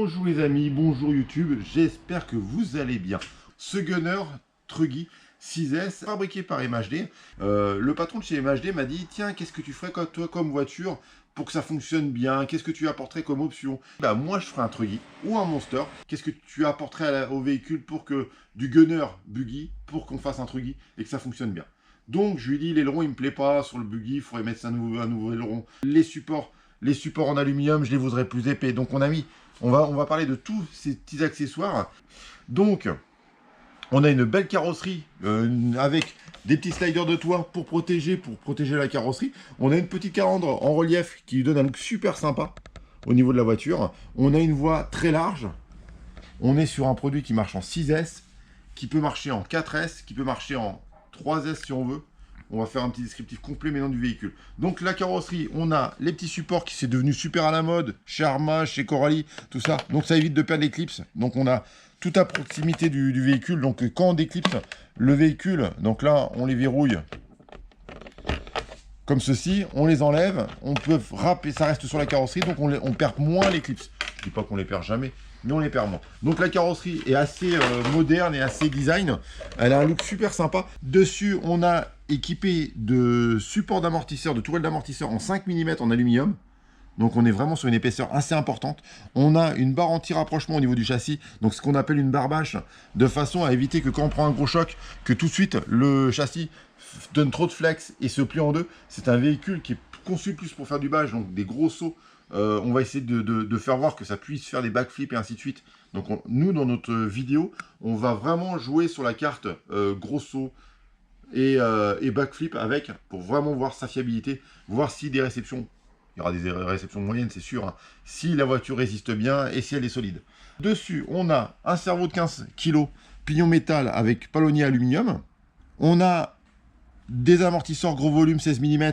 Bonjour les amis, bonjour YouTube, j'espère que vous allez bien. Ce gunner Truggy 6S, fabriqué par MHD. Le patron de chez MHD m'a dit, tiens, qu'est-ce que tu ferais toi comme voiture pour que ça fonctionne bien? Qu'est-ce que tu apporterais comme option? Bah moi je ferais un Truggy ou un Monster. Qu'est-ce que tu apporterais au véhicule pour que du gunner buggy, pour qu'on fasse un Truggy et que ça fonctionne bien? Donc je lui dis, l'aileron il me plaît pas sur le buggy, il faudrait mettre un nouveau aileron. Les supports en aluminium, je les voudrais plus épais. Donc on va parler de tous ces petits accessoires. Donc, on a une belle carrosserie avec des petits sliders de toit pour protéger la carrosserie. On a une petite calandre en relief qui lui donne un look super sympa au niveau de la voiture. On a une voie très large. On est sur un produit qui marche en 6S, qui peut marcher en 4S, qui peut marcher en 3S si on veut. On va faire un petit descriptif complet maintenant du véhicule. Donc la carrosserie, on a les petits supports qui c'est devenu super à la mode, chez Arma, chez Coralie, tout ça. Donc ça évite de perdre les clips. Donc on a tout à proximité du véhicule. Donc quand on déclipse le véhicule, donc là on les verrouille comme ceci, on les enlève, on peut râper, ça reste sur la carrosserie, donc on perd moins les clips. Je dis pas qu'on les perd jamais, mais on les perd moins. Donc la carrosserie est assez moderne et assez design. Elle a un look super sympa. Dessus, on a équipé de supports d'amortisseur, de tourelles d'amortisseur en 5 mm en aluminium. Donc on est vraiment sur une épaisseur assez importante. On a une barre anti-rapprochement au niveau du châssis, donc ce qu'on appelle une barre bâche, de façon à éviter que quand on prend un gros choc, que tout de suite le châssis donne trop de flex et se plie en deux. C'est un véhicule qui est conçu plus pour faire du bâche, donc des gros sauts. On va essayer de faire voir que ça puisse faire des backflips et ainsi de suite. Donc nous, dans notre vidéo, on va vraiment jouer sur la carte gros saut et backflip avec, pour vraiment voir sa fiabilité, voir si des réceptions, il y aura des réceptions moyennes, c'est sûr, hein, si la voiture résiste bien et si elle est solide. Dessus, on a un cerveau de 15 kg, pignon métal avec palonnier aluminium. On a des amortisseurs gros volume 16 mm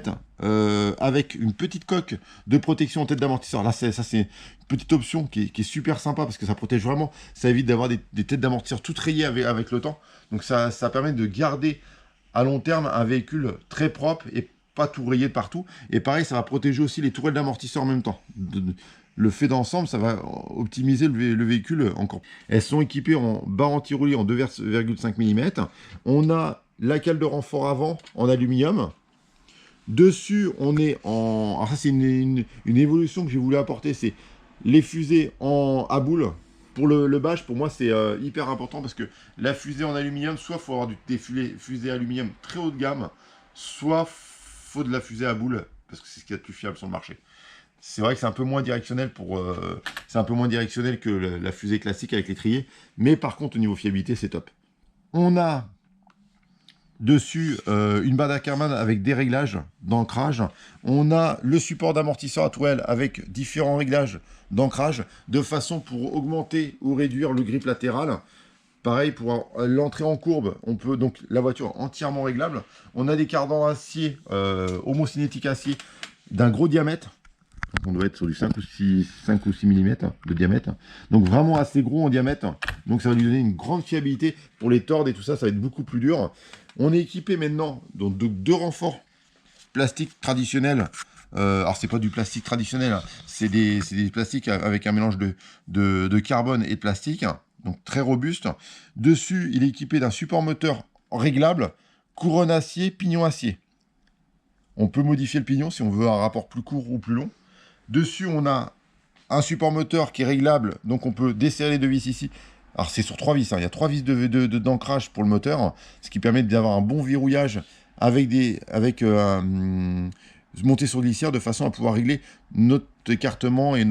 avec une petite coque de protection en tête d'amortisseur. Là, ça c'est une petite option qui est super sympa parce que ça protège vraiment. Ça évite d'avoir des têtes d'amortisseur toutes rayées avec le temps. Donc ça permet de garder à long terme un véhicule très propre et pas tout rayé de partout. Et pareil, ça va protéger aussi les tourelles d'amortisseur en même temps. Le fait d'ensemble, ça va optimiser le véhicule encore. Elles sont équipées en barre anti-roulis en 2,5 mm. On a la cale de renfort avant en aluminium. Dessus, on est en... Alors ça, c'est une évolution que j'ai voulu apporter, c'est les fusées à boule. Pour le bâche, pour moi, c'est hyper important parce que la fusée en aluminium, soit il faut avoir des fusées aluminium très haut de gamme, soit faut de la fusée à boule parce que c'est ce qu'il y a de plus fiable sur le marché. C'est vrai que c'est un peu moins directionnel que la fusée classique avec l'étrier, mais par contre, au niveau fiabilité, c'est top. On a dessus une barre d'Ackerman avec des réglages d'ancrage. On a le support d'amortisseur à tourelle avec différents réglages d'ancrage de façon pour augmenter ou réduire le grip latéral. Pareil pour l'entrée en courbe, on peut donc la voiture entièrement réglable. On a des cardans acier, homocinétique acier d'un gros diamètre. On doit être sur du 5 ou 6 mm de diamètre. Donc vraiment assez gros en diamètre. Donc ça va lui donner une grande fiabilité pour les tordes et tout ça, ça va être beaucoup plus dur. On est équipé maintenant donc, de 2 renforts plastiques traditionnels. Alors c'est pas du plastique traditionnel, hein. C'est des plastiques avec un mélange de carbone et de plastique. Donc très robuste. Dessus, il est équipé d'un support moteur réglable, couronne acier, pignon acier. On peut modifier le pignon si on veut un rapport plus court ou plus long. Dessus, on a un support moteur qui est réglable, donc on peut desserrer les 2 vis ici. Alors c'est sur 3 vis, hein. Il y a 3 vis d'ancrage pour le moteur, ce qui permet d'avoir un bon verrouillage avec monté sur glissière de façon à pouvoir régler notre écartement et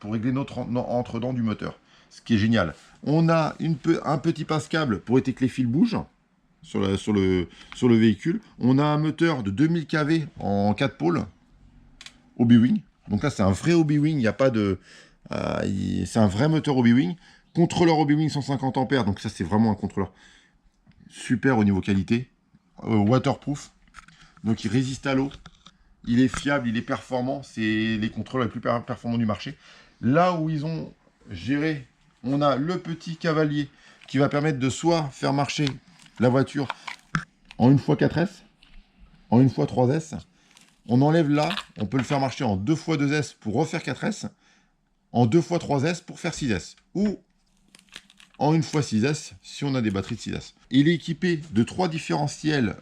pour régler notre entre-dents du moteur, ce qui est génial. On a un petit passe-câble pour éviter que les fils bougent sur le véhicule. On a un moteur de 2000 kV en 4 pôles. Obi-Wing. Donc là, c'est un vrai Obi-Wing. Il n'y a pas de... c'est un vrai moteur Obi-Wing. Contrôleur Obi-Wing 150 ampères. Donc ça, c'est vraiment un contrôleur super au niveau qualité. Waterproof. Donc il résiste à l'eau. Il est fiable, il est performant. C'est les contrôleurs les plus performants du marché. Là où ils ont géré, on a le petit cavalier qui va permettre de soit faire marcher la voiture en 1x4S, en 1x3S. On enlève là, on peut le faire marcher en 2x2S pour refaire 4S. en 2x3S pour faire 6S, ou en 1x6S si on a des batteries de 6S. Il est équipé de 3 différentiels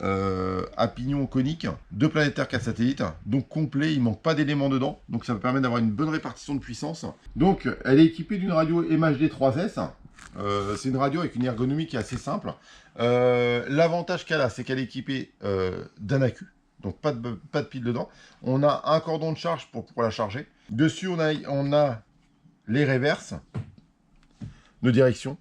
à pignon conique, 2 planétaires, 4 satellites, donc complet, il manque pas d'éléments dedans, donc ça va permettre d'avoir une bonne répartition de puissance. Donc elle est équipée d'une radio MHD 3S, c'est une radio avec une ergonomie qui est assez simple. L'avantage qu'elle a, c'est qu'elle est équipée d'un accu, donc pas de pile dedans. On a un cordon de charge pour la charger. Dessus, on a les reverses de direction,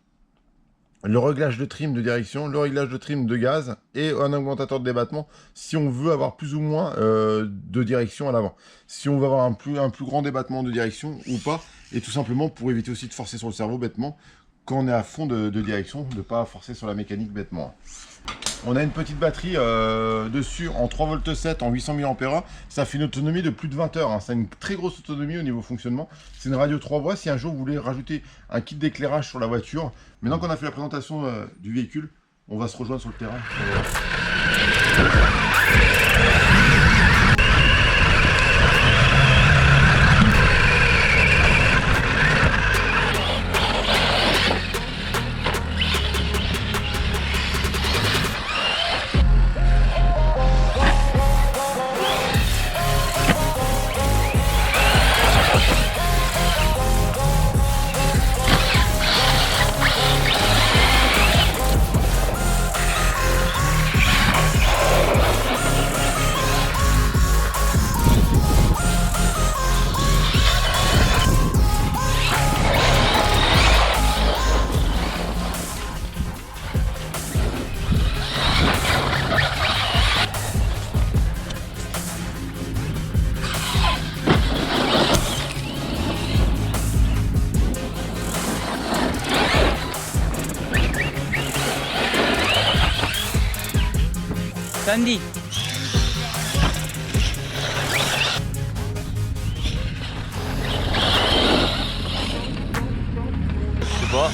le réglage de trim de direction, le réglage de trim de gaz et un augmentateur de débattement si on veut avoir plus ou moins de direction à l'avant. Si on veut avoir un plus grand débattement de direction ou pas, et tout simplement pour éviter aussi de forcer sur le cerveau bêtement quand on est à fond de direction, de ne pas forcer sur la mécanique bêtement. On a une petite batterie dessus en 3,7 V en 800 mAh. Ça fait une autonomie de plus de 20 heures. Hein. Ça a une très grosse autonomie au niveau fonctionnement. C'est une radio 3 voies. Si un jour vous voulez rajouter un kit d'éclairage sur la voiture, maintenant qu'on a fait la présentation du véhicule, on va se rejoindre sur le terrain. Sandy. Je sais pas.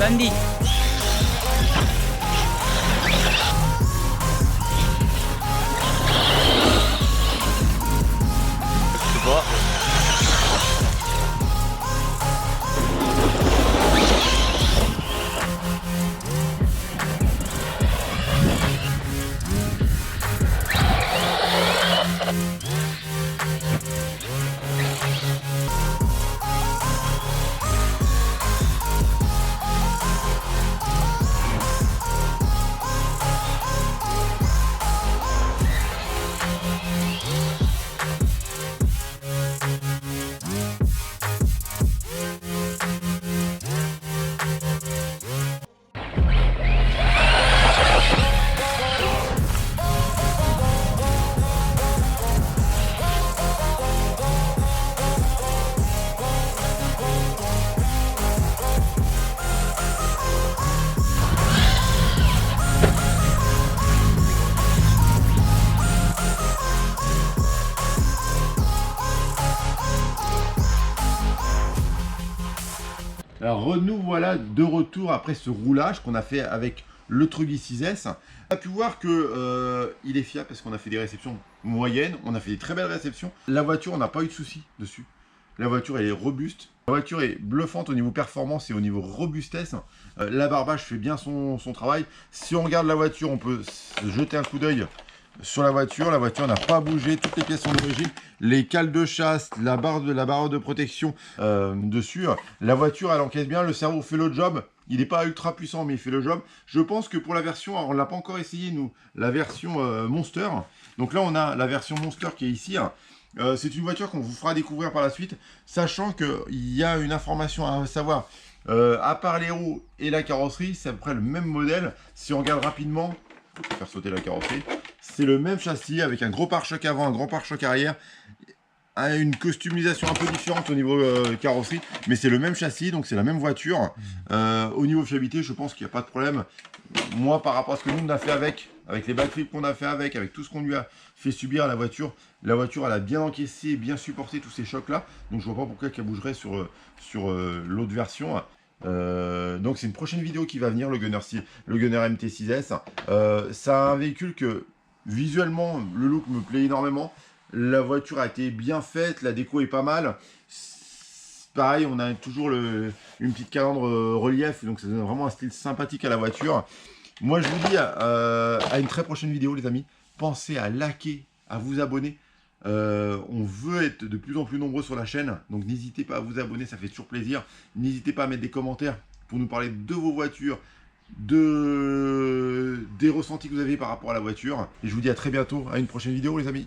Sandy. Je sais pas. Alors nous voilà de retour après ce roulage qu'on a fait avec le Truggy 6S. On a pu voir que il est fiable parce qu'on a fait des réceptions moyennes, on a fait des très belles réceptions. La voiture, on n'a pas eu de soucis dessus. La voiture, elle est robuste. La voiture est bluffante au niveau performance et au niveau robustesse. L'abarbage fait bien son travail. Si on regarde la voiture, on peut jeter un coup d'œil sur la voiture n'a pas bougé, toutes les pièces sont d'origine, les cales de chasse, la barre de protection dessus. La voiture, elle encaisse bien, le cerveau fait le job. Il n'est pas ultra puissant, mais il fait le job. Je pense que pour la version, on ne l'a pas encore essayé, nous, la version Monster. Donc là, on a la version Monster qui est ici. C'est une voiture qu'on vous fera découvrir par la suite, sachant qu'il y a une information à savoir. À part les roues et la carrosserie, c'est à peu près le même modèle. Si on regarde rapidement, je vais faire sauter la carrosserie. C'est le même châssis avec un gros pare-choc avant, un grand pare-choc arrière. Une customisation un peu différente au niveau carrosserie, mais c'est le même châssis, donc c'est la même voiture. Au niveau fiabilité, je pense qu'il n'y a pas de problème. Moi, par rapport à ce que nous on a fait avec les backflips qu'on a fait avec tout ce qu'on lui a fait subir à la voiture elle a bien encaissé, bien supporté tous ces chocs-là. Donc je vois pas pourquoi elle bougerait sur l'autre version. Donc c'est une prochaine vidéo qui va venir, le Gunner MT6S. Ça a un véhicule que visuellement, le look me plaît énormément. La voiture a été bien faite, la déco est pas mal. Pareil, on a toujours une petite calandre relief, donc ça donne vraiment un style sympathique à la voiture. Moi, je vous dis à une très prochaine vidéo, les amis. Pensez à liker, à vous abonner. On veut être de plus en plus nombreux sur la chaîne, donc n'hésitez pas à vous abonner, ça fait toujours plaisir. N'hésitez pas à mettre des commentaires pour nous parler de vos voitures, des ressentis que vous avez par rapport à la voiture. Et je vous dis à très bientôt, à une prochaine vidéo, les amis.